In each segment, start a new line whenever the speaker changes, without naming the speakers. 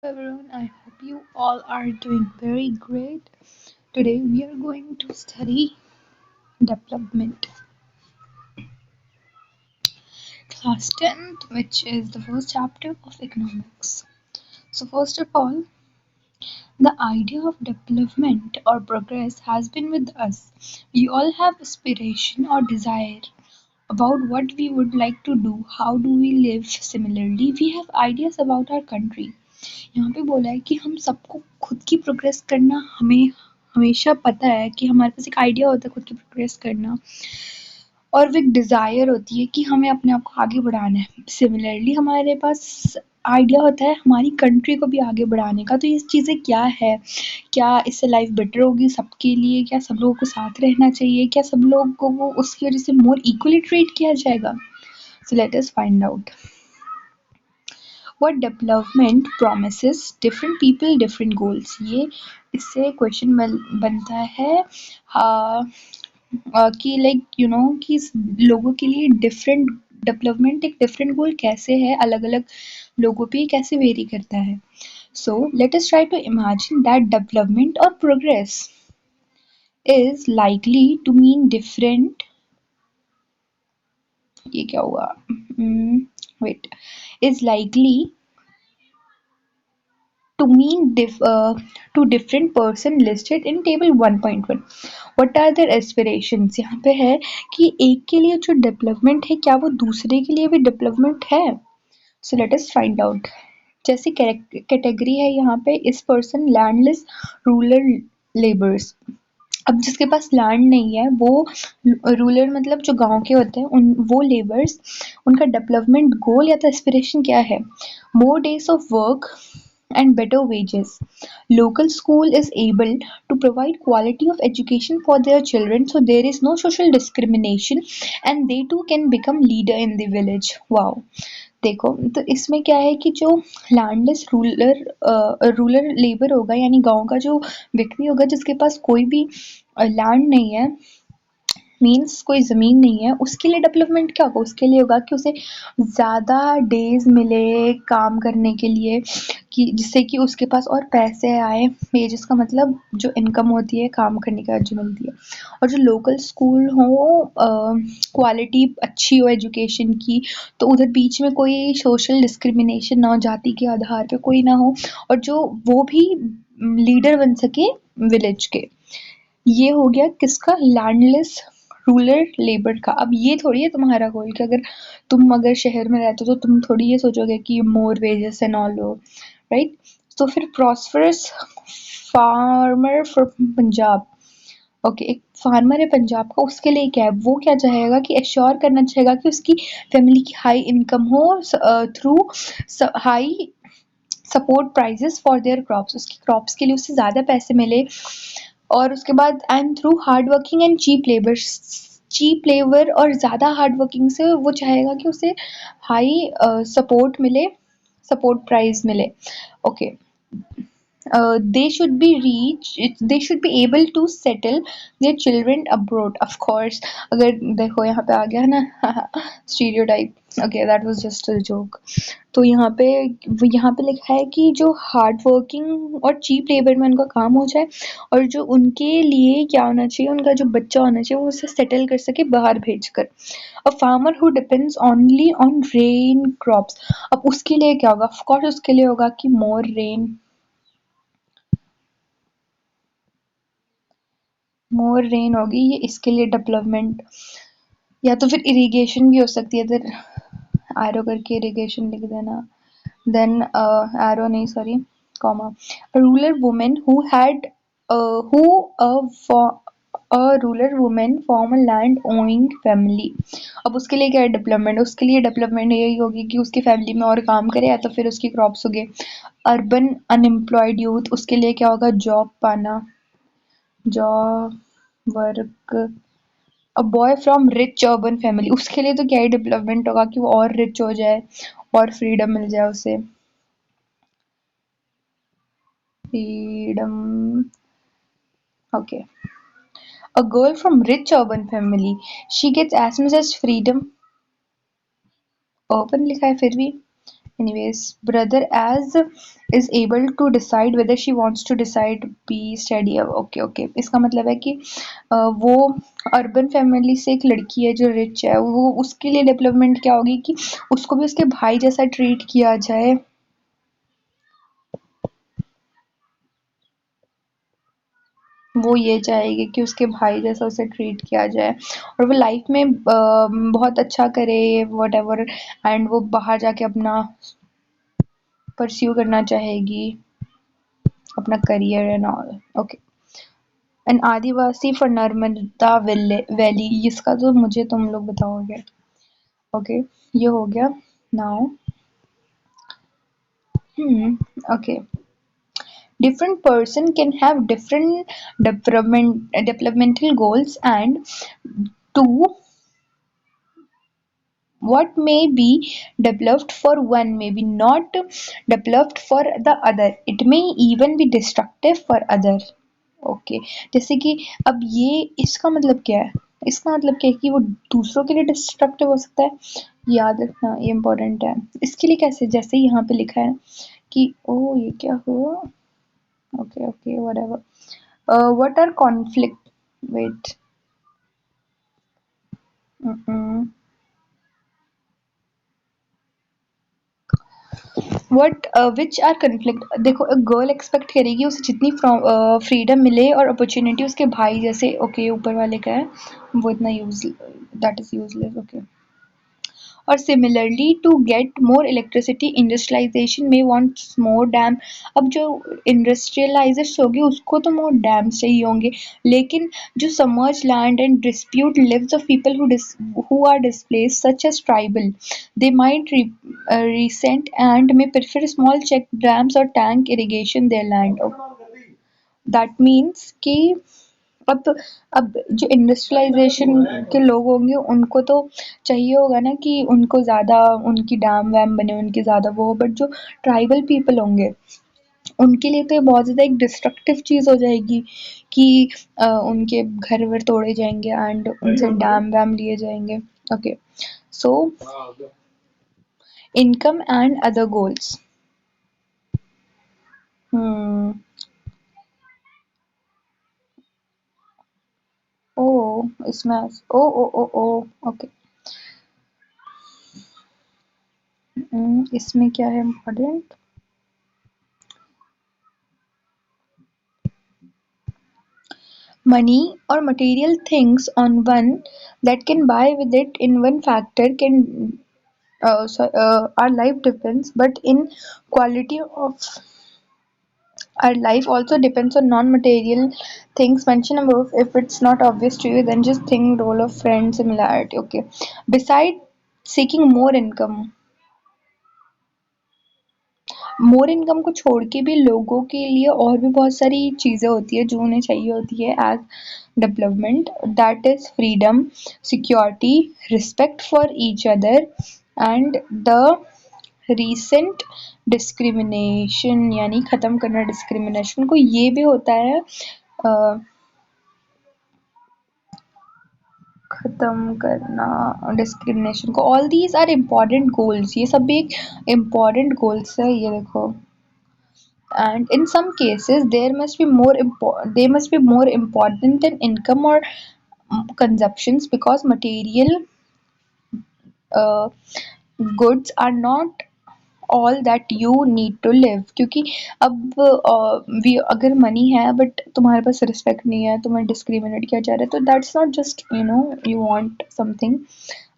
Everyone, I hope you all are doing very great. Today we are going to study development, class 10th, which is the first chapter of economics. So, first of all, the idea of development or progress has been with us. We all have aspiration or desire about what we would like to do, how do we live. Similarly, we have ideas about our country. यहाँ पे बोला है कि हम सबको खुद की progress करना हमें हमेशा पता है कि हमारे पास एक आइडिया होता है खुद की प्रोग्रेस करना और वो एक डिज़ायर होती है कि हमें अपने आप को आगे बढ़ाना है। सिमिलरली हमारे पास आइडिया होता है हमारी कंट्री को भी आगे बढ़ाने का। तो ये चीज़ें क्या है? क्या इससे लाइफ बेटर होगी सबके लिए? क्या सब लोगों को साथ रहना चाहिए? क्या सब लोगों को उसकी वजह से मोर इक्वली ट्रीट किया जाएगा? सो let us find out. What development promises different people different goals? ये इससे क्वेश्चन बनता है कि कि लोगों के लिए डिफरेंट डेवलपमेंट एक डिफरेंट गोल कैसे है, अलग अलग लोगों पे कैसे वेरी करता है। So let us try to imagine that development और progress is likely to mean different. ये क्या हुआ? Wait is likely to mean to different person listed in table 1.1. What are their aspirations? यहाँ पे है कि एक के लिए जो डेवलपमेंट है क्या वो दूसरे के लिए भी डेवलपमेंट है? So let us find out. जैसे कैटेगरी है यहाँ पे इस पर्सन लैंडलेस रूरल लेबर्स। अब जिसके पास लैंड नहीं है वो रूरल मतलब जो गांव के होते हैं उन वो लेबर्स उनका डेवलपमेंट गोल या तो एस्पिरेशन क्या है? More days of work and better wages. Local school is able to provide quality of education for their children, so there is no social discrimination and they too can become leader in the village. Wow. देखो तो इसमें क्या है कि जो landless rural labour होगा यानी गांव का जो व्यक्ति होगा जिसके पास कोई भी लैंड नहीं है मीन्स कोई ज़मीन नहीं है उसके लिए डेवलपमेंट क्या होगा? उसके लिए होगा कि उसे ज़्यादा डेज मिले काम करने के लिए कि जिससे कि उसके पास और पैसे आए। वेजेस का मतलब जो इनकम होती है काम करने के बाद जो मिलती है। और जो लोकल स्कूल हो क्वालिटी अच्छी हो एजुकेशन की तो उधर बीच में कोई सोशल डिस्क्रिमिनेशन ना हो, जाति के आधार पे कोई ना हो और जो वो भी लीडर बन सके विलेज के। ये हो गया किसका? लैंडलेस रूरल लेबर का। अब ये थोड़ी है तुम्हारा गोल कि अगर शहर में रहते हो तो तुम थोड़ी ये सोचोगे कि मोर वेजेस एंड ऑल हो, राइट? तो फिर prosperous farmer for Punjab. Okay, एक फार्मर है पंजाब का, उसके लिए क्या है? वो क्या चाहेगा कि एश्योर करना चाहेगा कि उसकी फैमिली की हाई इनकम हो through high support prices for their crops. उसकी क्रॉप्स के लिए उसे ज़्यादा पैसे मिले और उसके बाद and through hard working and cheap labour और ज़्यादा हार्ड वर्किंग से वो चाहेगा कि उसे हाई सपोर्ट मिले, सपोर्ट प्राइस मिले। Okay, they should be able to settle their children abroad, of course। अगर देखो यहाँ पे आ गया है ना stereotype। okay, that was just a joke। तो यहाँ पे लिखा है कि जो हार्ड वर्किंग और चीप लेबर में उनका काम हो जाए और जो उनके लिए क्या होना चाहिए, उनका जो बच्चा होना चाहिए वो उसे सेटल कर सके बाहर भेजकर। A farmer who depends only on rain crops. अब उसके लिए क्या होगा? ऑफ कोर्स उसके लिए होगा कि मोर रेन होगी, ये इसके लिए डेवलपमेंट। या तो फिर इरिगेशन भी हो सकती है, इधर एरो करके इरिगेशन लिख देना। देन एरो नहीं sorry comma. Rural women who a rural women form a land owing family. अब उसके लिए क्या है डेवलपमेंट? उसके लिए डेवलपमेंट यही होगी कि उसकी फैमिली में और काम करे या तो फिर उसकी क्रॉप्स उगे। अर्बन अनएम्प्लॉयड यूथ, उसके लिए क्या होगा? जॉब पाना, job work. A boy from rich urban family, उसके लिए तो क्या ही डेवलपमेंट होगा कि वो और रिच हो जाए और फ्रीडम मिल जाए उसे। Freedom. Okay, a girl from rich urban family she gets as much as freedom. Urban लिखा है फिर भी anyways, brother as is able to decide whether she wants to decide be steady. Okay okay, इसका मतलब है कि वो urban family से एक लड़की है जो रिच है, वो उसके लिए डेवलपमेंट क्या होगी कि उसको भी उसके भाई जैसा ट्रीट किया जाए। वो ये चाहेगी कि उसके भाई जैसा उसे ट्रीट किया जाए और वो लाइफ में बहुत अच्छा करे व्हाटएवर, एंड वो बाहर जाके अपना परस्यू करना चाहेगी, अपना career and all. Okay, an adivasi for Narmada valley, इसका तो मुझे तुम लोग बताओगे। ओके, ये हो गया। Now okay, different person can have different developmental goals, and two, what may be developed for one may be not developed for the other, it may even be destructive for other। Okay, जैसे कि अब ये इसका मतलब क्या है, इसका मतलब क्या है कि वो दूसरों के लिए डिस्ट्रक्टिव हो सकता है। याद रखना ये इम्पोर्टेंट है। इसके लिए कैसे, जैसे यहाँ पे लिखा है कि ओ ये क्या हुआ। Okay okay whatever, what are conflict, wait, what which are conflict. देखो, गर्ल एक्सपेक्ट करेगी उसे जितनी फ्रीडम मिले और अपॉर्चुनिटी उसके भाई जैसे। ओके, ऊपर वाले का है वो इतना use, that is useless. Okay, और similarly to get more electricity industrialisation में वांट्स मोर डैम। अब जो इंडस्ट्रियलाइजर्स होगी उसको तो मोर डैम चाहिए होंगे, लेकिन जो submerged land and dispute lives of people who are displaced, such as tribal, they might resent and may prefer small check dams or tank irrigation their land। That means कि अब अब जो इंडस्ट्रियलाइजेशन के लोग होंगे उनको तो चाहिए होगा ना कि उनको ज़्यादा उनकी डैम वैम बने, उनकी ज़्यादा वो, बट जो ट्राइबल पीपल होंगे उनके लिए तो ये बहुत ज़्यादा एक डिस्ट्रक्टिव चीज़ हो जाएगी कि उनके घर वर तोड़े जाएंगे एंड उनसे डैम वैम लिए जाएंगे। Okay, so income and other goals. Hmm, ओ इसमें ओ ओ ओ ओ ओके, इसमें क्या है important, money or material things on one that can buy with it in one factor can our life depends, but in quality of our life also depends on non-material things mentioned above. If it's not obvious to you, then just think role of friend similarity। Okay, beside seeking more income, more income को छोड़ के भी लोगों के लिए और भी बहुत सारी चीज़ें होती है जो उन्हें चाहिए होती है as development, that is freedom, security, respect for each other and the recent discrimination, यानी ख़त्म करना डिस्क्रिमिनेशन को। ये भी होता है ख़त्म करना डिस्क्रिमिनेशन को। All these are important goals, ये सब भी एक इम्पॉर्टेंट गोल्स है, ये देखो। And in some cases there must be they must be more important than income or consumptions, because material uh, goods are not all that you need to live। क्योंकि अब अगर मनी है but तुम्हारे पास respect नहीं है, तुम्हें discriminate किया जा रहा है, तो that's not just you want something.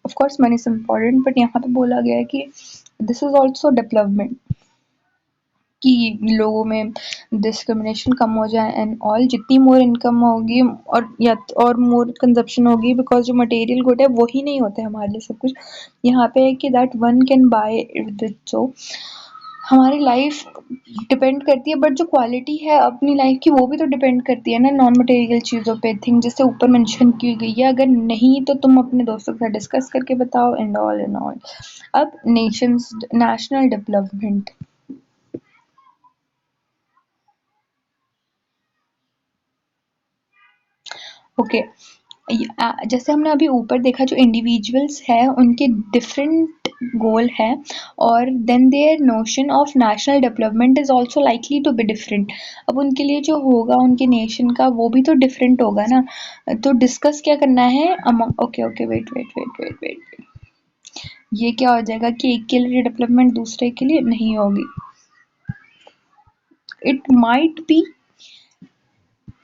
Of course money is important, but यहाँ पे बोला गया है कि दिस इज ऑल्सो डेवलपमेंट, कि लोगों में डिस्क्रिमिनेशन कम हो जाए एंड ऑल। जितनी मोर इनकम होगी और या और मोर कंजप्शन होगी, बिकॉज जो मटेरियल गुड है वही नहीं होता है हमारे लिए सब कुछ। यहाँ पे है कि that one can buy with it. So हमारी लाइफ डिपेंड करती है, बट जो क्वालिटी है अपनी लाइफ की वो भी तो डिपेंड करती है ना नॉन मटेरियल चीज़ों पे, थिंग जैसे ऊपर मेंशन की गई है। अगर नहीं तो तुम अपने दोस्तों के साथ डिस्कस करके बताओ एंड ऑल एंड ऑल। अब नेशनल डेवलपमेंट। ओके, जैसे हमने अभी ऊपर देखा जो इंडिविजुअल्स है उनके डिफरेंट गोल है, और then their notion of national development is also likely to be different. अब उनके लिए जो होगा उनके नेशन का वो भी तो डिफरेंट होगा ना। तो डिस्कस क्या करना है among, okay okay wait wait wait wait wait, ये क्या हो जाएगा कि एक के लिए डेवलपमेंट दूसरे के लिए नहीं होगी। It might be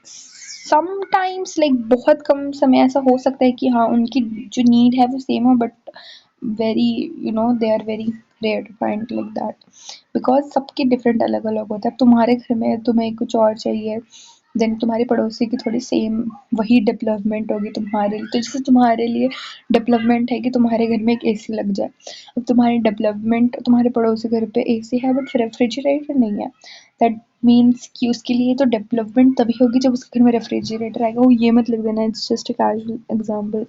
sometimes like बहुत कम समय ऐसा हो सकता है कि हाँ उनकी जो नीड है वो सेम हो, but very they are very rare to find like that, because सबके डिफरेंट अलग अलग होता है। तुम्हारे घर में तुम्हें कुछ और चाहिए, देन तुम्हारे पड़ोसी की थोड़ी सेम वही डेवलपमेंट होगी तुम्हारे लिए। तो जैसे तुम्हारे लिए डेवलपमेंट है कि तुम्हारे घर में एक एसी लग जाए, अब तुम्हारी डेवलपमेंट तुम्हारे पड़ोसी घर पे एसी है बट रेफ्रिजरेटर नहीं है, दैट मीन्स कि उसके लिए तो डेवलपमेंट तभी होगी जब उसके घर में रेफ्रिजरेटर आएगा। वो ये मत लिख देना, it's just a casual example.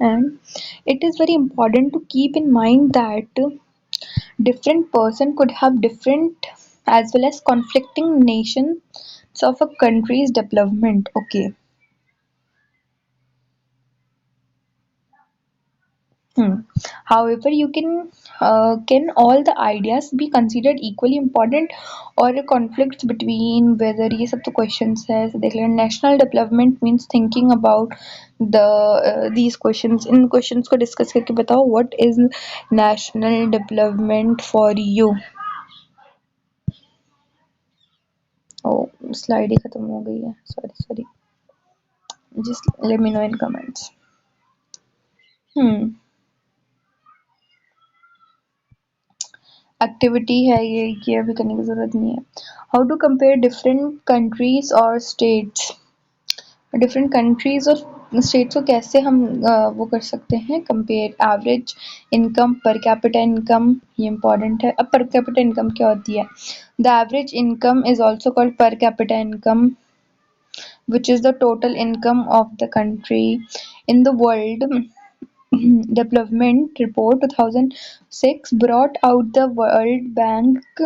And it is very important to keep in mind that different person could have different as well as conflicting nations of a country's development. Okay. Hmm. However, you can all the ideas be considered equally important, or a conflict between whether ये सब तो questions है। So देख लेना, national development means thinking about these questions। In questions को discuss करके बताओ what is national development for you। oh slide ही खत्म हो गई है, sorry, just let me know in comments। hmm activity है ये अभी करने की ज़रूरत नहीं है। How to compare different countries और स्टेट्स। डिफरेंट कंट्रीज और स्टेट्स को कैसे हम वो कर सकते हैं compare. Average income, per capita income, ये इंपॉर्टेंट है। अब पर कैपिटा इनकम क्या होती है? The average income is also called per capita income, which is the total income of the country in the world। Development Report 2006 brought out the World Bank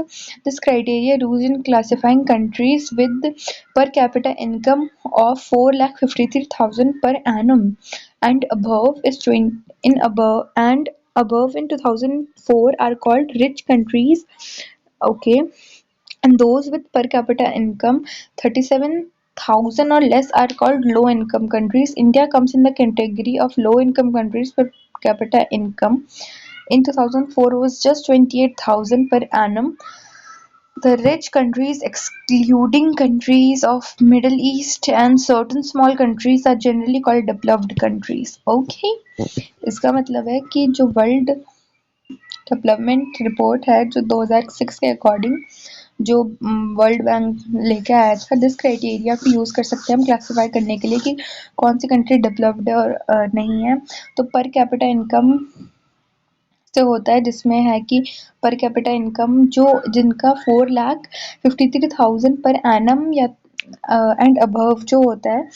this criteria used in classifying countries with per capita income of 4,53,000 per annum and above is 20 in above and above in 2004 are called rich countries. Okay, and those with per capita income 37,000 or less are called low income countries. India comes in the category of low income countries. Per capita income in 2004 was just 28,000 per annum. The rich countries, excluding countries of Middle East and certain small countries, are generally called developed countries. Okay, इसका मतलब है कि जो world development report है जो 2006 के according जो world bank लेके आया था, दिस क्राइटेरिया को यूज़ कर सकते हैं हम क्लासीफाई करने के लिए कि कौन सी कंट्री डेवलप्ड है और नहीं है। तो पर कैपिटा इनकम से होता है जिसमें है कि पर कैपिटा इनकम जो जिनका 4,53,000 पर एनम या एंड अबव जो होता है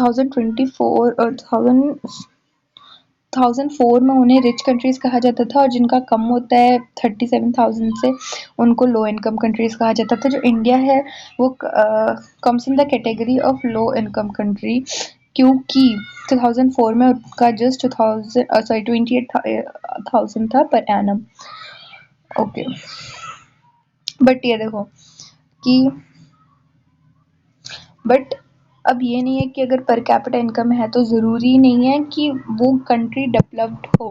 2024 और 2004 में उन्हें रिच कंट्रीज कहा जाता था, और जिनका कम होता है 37,000 से उनको लो इनकम कंट्रीज कहा जाता था। जो इंडिया है वो comes in the category of low income country, क्योंकि 2004 में उसका जस्ट 28,000 था पर एनम। ओके, बट ये देखो कि बट अब ये नहीं है कि अगर पर कैपिटा इनकम है तो ज़रूरी नहीं है कि वो कंट्री डेवलप्ड हो।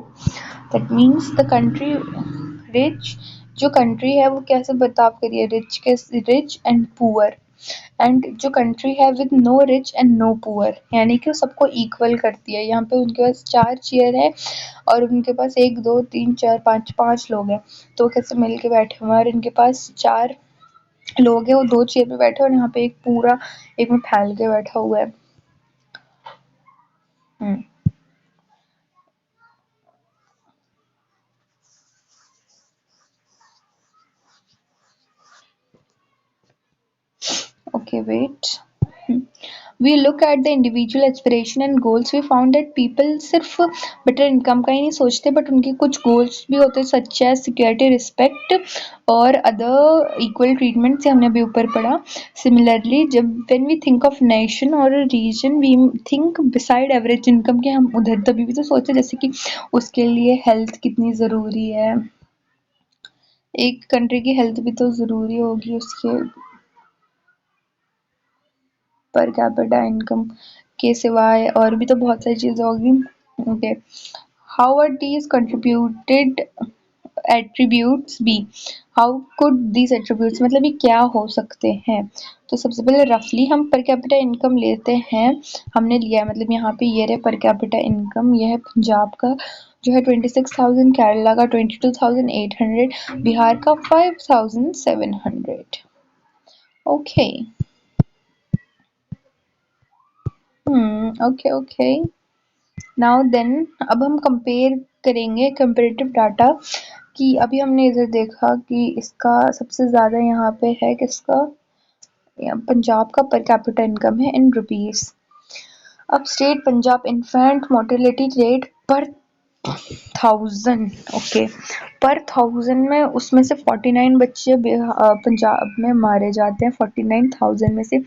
That means the country rich जो कंट्री है वो कैसे बर्ताव करिए, रिच एंड पुअर, एंड जो कंट्री है with no rich and no poor यानी कि वो सबको इक्वल करती है। यहाँ पे उनके पास 4 चेयर है और उनके पास 1 2 3 4 5 5 लोग हैं, तो वो कैसे मिल के बैठे हुए हैं। और इनके पास 4 लोग हैं, वो 2 चेयर पे बैठे हैं और यहाँ पे एक पूरा एक में फैल के बैठा हुआ है। Hmm okay wait. We look at the individual aspiration and goals, we found that people सिर्फ बेटर इनकम का ही नहीं सोचते, बट उनके कुछ गोल्स भी होते हैं, सच एज सिक्योरिटी, रिस्पेक्ट और अदर इक्वल ट्रीटमेंट से हमने अभी ऊपर पढ़ा। सिमिलरली जब when we think of nation और region, we think beside average income के, हम उधर तभी भी तो सोचते जैसे कि उसके लिए हेल्थ कितनी ज़रूरी है, एक कंट्री की हेल्थ भी तो ज़रूरी होगी उसके पर कैपिटा इनकम के सिवाय, और भी तो बहुत सारी चीज़ें होगी। Okay, how are these contributed attributes be, how could these attributes मतलब ये क्या हो सकते हैं। तो सबसे पहले रफली हम पर कैपिटा इनकम लेते हैं, हमने लिया है मतलब यहाँ पे ये रहे पर कैपिटा इनकम, यह है पंजाब का जो है 26,000, केरला का 22,800, बिहार का 5,700। Okay, okay okay, now then अब हम कंपेयर करेंगे कंपेरेटिव डाटा कि अभी हमने इधर देखा कि इसका सबसे ज़्यादा यहाँ पे है किसका, पंजाब का पर कैपिटा इनकम है इन रुपीस। अब state Punjab infant mortality rate पर 1000, ओके, पर 1000 में उसमें से 49 बच्चे पंजाब में मारे जाते हैं, 49,000 में से।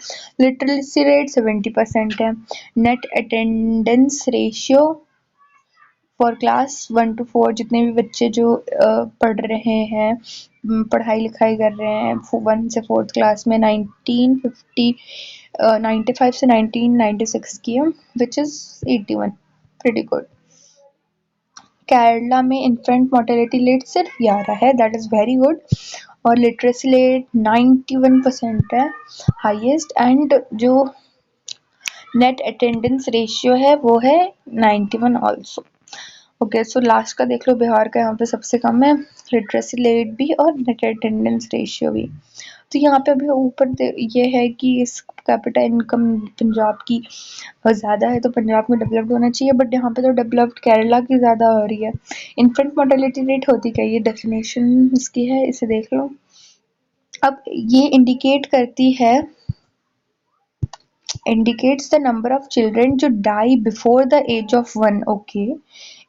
लिटरेसी रेट 70% है। Net attendance ratio for class 1 to 4, जितने भी बच्चे जो पढ़ रहे हैं, पढ़ाई लिखाई कर रहे हैं 1 से 4th क्लास में, 1995 से 1996 की है, which is 81, pretty good. Kerala में इन्फेंट मोर्टेलिटी रेट सिर्फ 11 है, दैट इज़ वेरी गुड, और लिटरेसी रेट 91% है, हाईएस्ट, एंड जो नेट अटेंडेंस रेशियो है वो है 91 ऑल्सो। ओके, सो लास्ट का देख लो, बिहार का यहाँ पे सबसे कम है, लिटरेसी रेट भी और नेट अटेंडेंस रेशियो भी। तो यहाँ पे अभी ऊपर ये है कि इस कैपिटा इनकम पंजाब की ज़्यादा है तो पंजाब में डेवलप्ड होना चाहिए, बट यहाँ पे तो डेवलप्ड केरला की ज़्यादा हो रही है। इन्फेंट मोर्टेलिटी रेट होती क्या, ये डेफिनेशन इसकी है, इसे देख लो। अब ये इंडिकेट करती है, indicates the number of children to die before the age of 1, okay,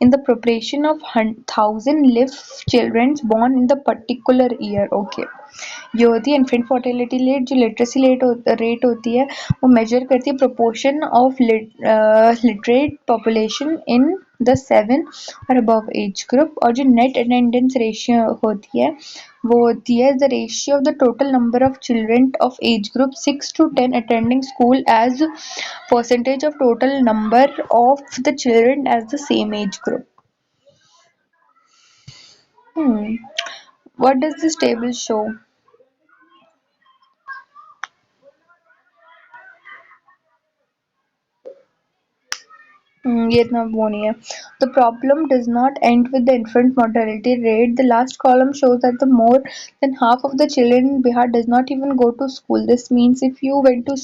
in the proportion of 1,000 live children born in the particular year, okay। ये होती है इन्फेंट मोर्टेलिटी रेट, जो लिटरेसी रेट होती है वो मेजर करती है proportion of literate population in the 7 और अबव एज ग्रुप, और जो नेट अटेंडेंस रेशियो होती है वो होती है the ratio of the total number of children of age group 6 to 10 attending school as percentage of total number of the children as the same age group. What does this table show? ये इतना वो नहीं है। The problem does not end with the infant mortality rate. The last column shows that the more than half of the children in Bihar does not even go to school. This means if you went to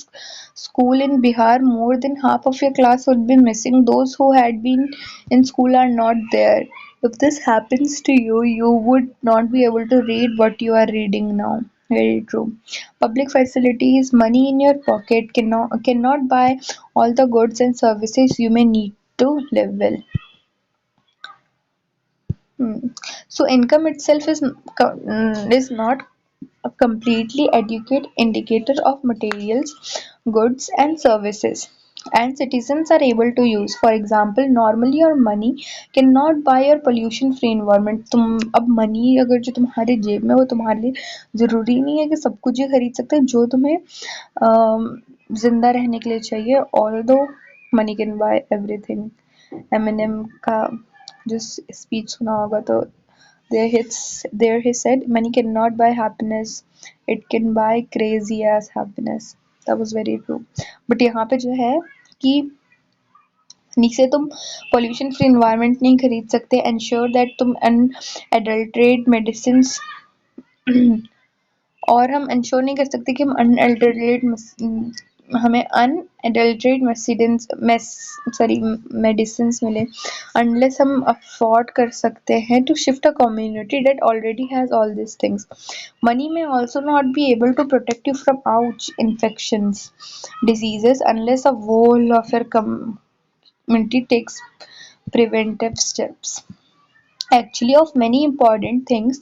school in Bihar, more than half of your class would be missing. Those who had been in school are not there. If this happens to you, you would not be able to read what you are reading now. Very true. Public facilities, money in your pocket cannot buy all the goods and services you may need to live well. So income itself is not a completely adequate indicator of materials, goods and services and citizens are able to use. For example, normally your money cannot buy your pollution free environment. तुम अब money अगर जो तुम्हारे जेब में, वो तुम्हारे लिए ज़रूरी नहीं है कि सब कुछ ही खरीद सकते हैं जो तुम्हें जिंदा रहने के लिए चाहिए। Although money can buy everything. Eminem का जो स्पीच सुना होगा तो there he said money cannot buy happiness, it can buy crazy ass happiness. That was very true. But यहाँ पे जो है कि नीचे तुम पोल्यूशन फ्री इन्वायरमेंट नहीं खरीद सकते, एंश्योर दैट तुम अनएडल्ट्रेटेड मेडिसिन, और हम इंश्योर नहीं कर सकते कि हम अनएडल्ट्रेटेड हमें अनएडल्ट्रेट मेडिसिन्स मिले, unless हम अफोर्ड कर सकते हैं to shift a community that already has all these things. Money may also not be able to protect you from ouch infections, diseases, unless a whole of your community takes preventive steps. Actually, of many important things,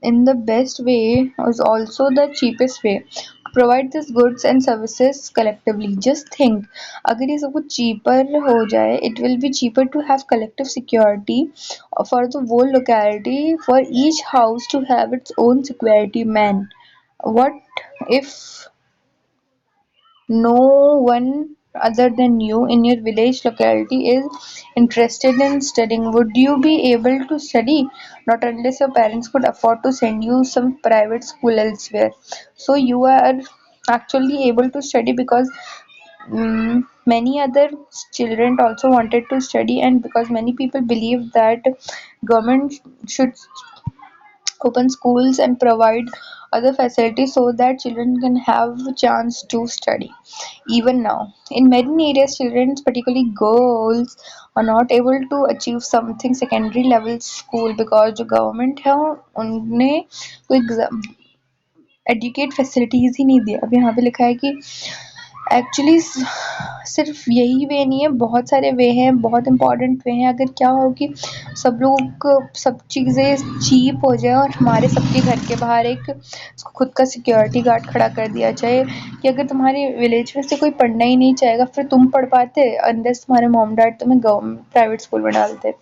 in the best way is also the cheapest way to provide these goods and services collectively. Just think, अगर ये सब कुछ cheaper हो जाए, it will be cheaper to have collective security for the whole locality, for each house to have its own security man. What if no one other than you in your village locality is interested in studying? Would you be able to study? Not unless your parents could afford to send you some private school elsewhere. So you are actually able to study because many other children also wanted to study, and because many people believe that government should open schools and provide other facilities so that children can have a chance to study. Even now, in many areas, children, particularly girls, are not able to achieve something secondary level school because the government है उन्हें कोई educate facilities ही नहीं दी. अब यहाँ पे लिखा है कि एक्चुअली सिर्फ यही वे नहीं है, बहुत सारे वे हैं, बहुत इंपॉर्टेंट वे हैं. अगर क्या हो कि सब लोग को सब चीज़ें चीप हो जाए और हमारे सबके घर के बाहर एक खुद का सिक्योरिटी गार्ड खड़ा कर दिया जाए कि अगर तुम्हारे विलेज में से कोई पढ़ना ही नहीं चाहेगा, फिर तुम पढ़ पाते अनलेस तुम्हारे मॉम डैड तुम्हें गवर्नमेंट प्राइवेट स्कूल में डालते.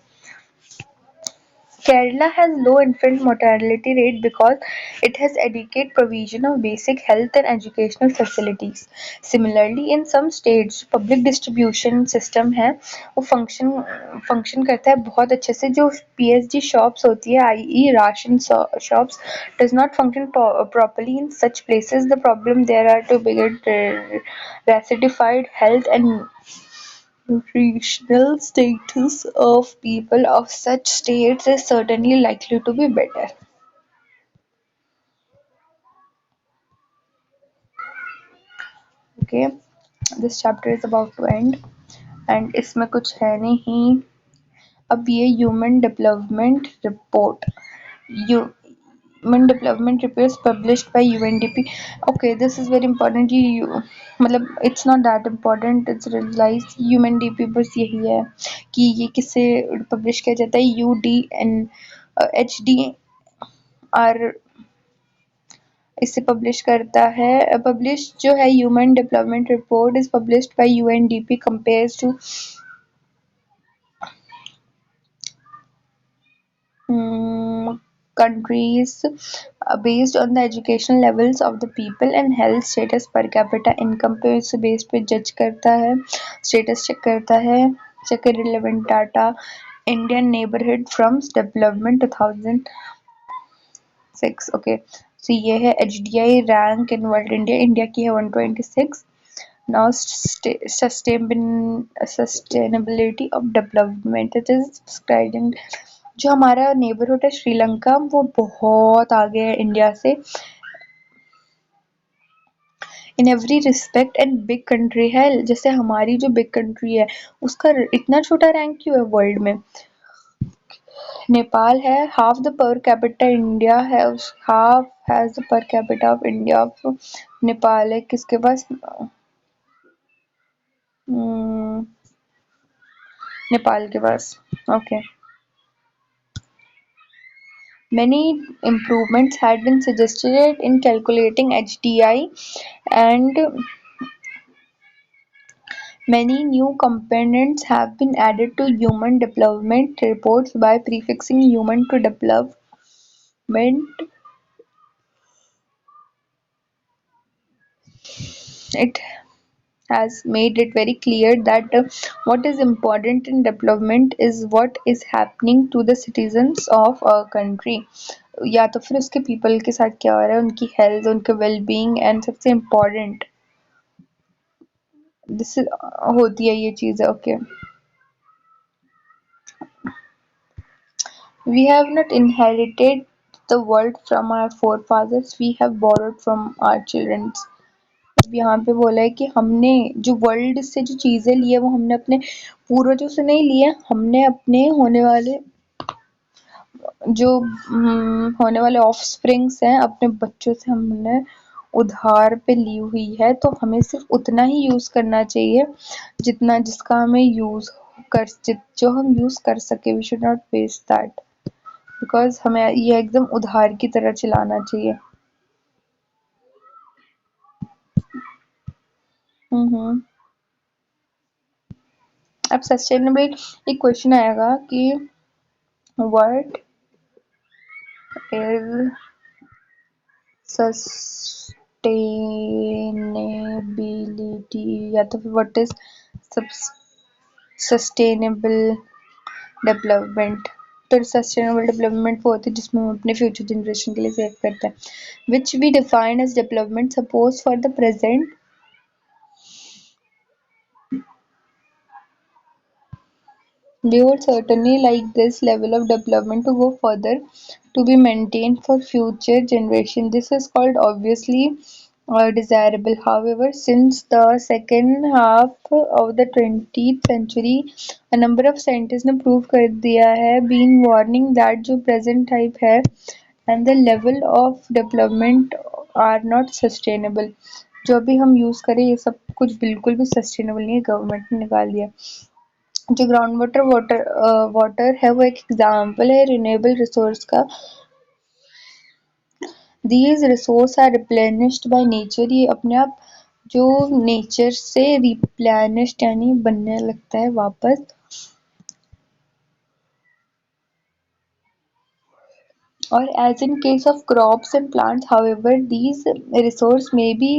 Kerala has low infant mortality rate because it has adequate provision of basic health and educational facilities. Similarly, in some states public distribution system है वो function करता है बहुत अच्छे से. जो PSG shops होती है, i.e. ration shops, does not function properly in such places. The problem there are to begin ratified health and nutritional status of people of such states is certainly likely to be better. Okay, this chapter is about to end and इसमें कुछ है नहीं. अब ये human development report, Human Development Reports published by UNDP. Okay, this is very important. you मतलब it's not that important, it's realized UNDP बस यही है कि ये किससे पब्लिश किया जाता है. HDR इसे पब्लिश करता है. पब्लिश जो है human development report is published by UNDP compares to countries based on the educational levels of the people and health status per capita income पे इस बेस पे जज करता है, स्टेटस चेक करता है. Check relevant data Indian neighbourhood from development 2006. Okay, so ये है HDI rank in world. India की है 126. Now sustainability of development, it is described in जो हमारा नेबरहुड है श्रीलंका, वो बहुत आगे है इंडिया से in every respect and big country है. जैसे हमारी जो बिग कंट्री है उसका इतना छोटा रैंक क्यों है वर्ल्ड में. नेपाल है half the per capita India है, half has the per capita of India. Nepal है किसके पास, नेपाल के पास. Okay, many improvements had been suggested in calculating HDI, and many new components have been added to human development reports by prefixing human to development. It has made it very clear that what is important in development is what is happening to the citizens of a country. या तो फिर उसके people के साथ क्या हो रहा है, उनकी हेल्थ, उनके वेलबींग, एंड सबसे इम्पोर्टेंट दिस होती है ये चीज़ें. Okay, we have not inherited the world from our forefathers, we have borrowed from our children. यहाँ पे बोला है कि हमने जो वर्ल्ड से जो चीजें ली है वो हमने अपने पूर्वजों से नहीं ली है, हमने अपने होने वाले जो होने वाले ऑफस्प्रिंग्स हैं अपने बच्चों से हमने उधार पे ली हुई है। तो हमें सिर्फ उतना ही यूज करना चाहिए जितना जिसका हमें यूज कर जो हम यूज कर सके। We should not waste that, because हमें ये एकदम उधार की तरह चलाना चाहिए। हम्म। अब सस्टेनेबल एक क्वेश्चन आएगा कि व्हाट इज सस्टेनेबिलिटी, या तो फिर व्हाट इज सस्टेनेबल डेवलपमेंट। तो सस्टेनेबल डेवलपमेंट वो होती है जिसमें हम अपने फ्यूचर जनरेशन के लिए सेव करते हैं। Which we define as development suppose for the present. We would certainly like this level of development to go further, to be maintained for future generations. This is called obviously desirable. However, since the second half of the 20th century, a number of scientists ने prove कर दिया है, been warning that जो present type है and the level of development are not sustainable. जो अभी हम use करें ये सब कुछ बिल्कुल भी सस्टेनेबल नहीं है, गवर्नमेंट ने निकाल दिया। जो ग्राउंड वाटर है वो एक एग्जाम्पल है रिन्यूएबल रिसोर्स का। These resource are replenished by nature, ये अपने आप जो नेचर से रिप्लेनिश्ड यानी बनने लगता है वापस। और as in case of crops and plants, however, these resource may be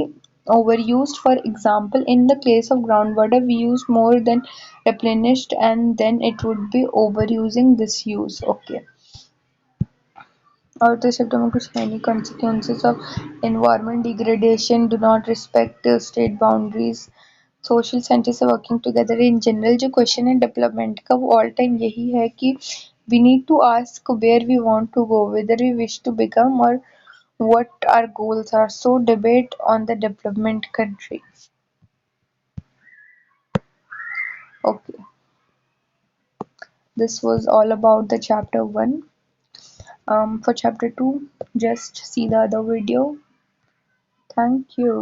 overused. For example, in the case of groundwater, we use more than replenished, and then it would be overusing this use. Okay. और तो शब्दों में कुछ है नहीं। consequences of environment degradation do not respect state boundaries. Social scientist working together in general. जो question है development का वो ऑल टाइम यही है कि we need to ask where we want to go, whether we wish to become, or what our goals are. So debate on the development country. Okay, this was all about the chapter 1. For chapter 2, just see the other video. Thank you.